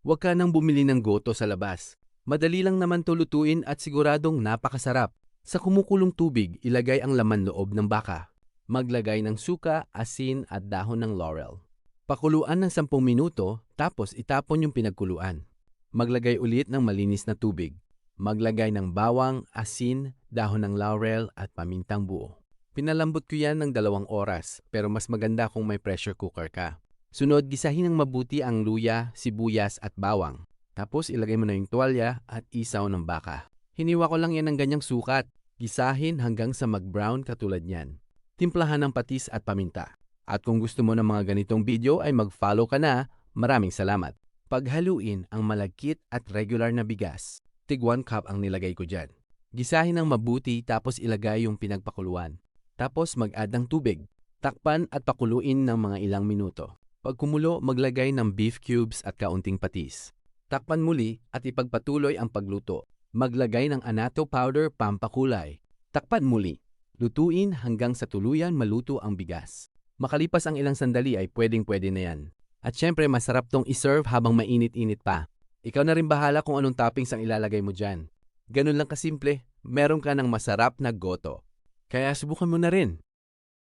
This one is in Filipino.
Huwag ka nang bumili ng goto sa labas. Madali lang naman to lutuin at siguradong napakasarap. Sa kumukulong tubig, ilagay ang laman loob ng baka. Maglagay ng suka, asin at dahon ng laurel. Pakuluan ng 10 minuto, tapos itapon yung pinagkuluan. Maglagay ulit ng malinis na tubig. Maglagay ng bawang, asin, dahon ng laurel at pamintang buo. Pinalambot ko yan ng 2 oras, pero mas maganda kung may pressure cooker ka. Sunod, gisahin ng mabuti ang luya, sibuyas at bawang. Tapos ilagay mo na yung tuwalya at isaw ng baka. Hiniwa ko lang yan ng ganyang sukat. Gisahin hanggang sa mag-brown katulad niyan. Timplahan ng patis at paminta. At kung gusto mo ng mga ganitong video ay mag-follow ka na. Maraming salamat. Paghaluin ang malagkit at regular na bigas. Tig 1 cup ang nilagay ko dyan. Gisahin ng mabuti tapos ilagay yung pinagpakuluan. Tapos mag-add ng tubig. Takpan at pakuluin ng mga ilang minuto. Pag kumulo, maglagay ng beef cubes at kaunting patis. Takpan muli at ipagpatuloy ang pagluto. Maglagay ng annatto powder pampakulay. Takpan muli. Lutuin hanggang sa tuluyan maluto ang bigas. Makalipas ang ilang sandali ay pwedeng-pwede na yan. At syempre masarap tong iserve habang mainit-init pa. Ikaw na rin bahala kung anong toppings ang ilalagay mo dyan. Ganun lang kasimple, meron ka ng masarap na goto. Kaya subukan mo na rin.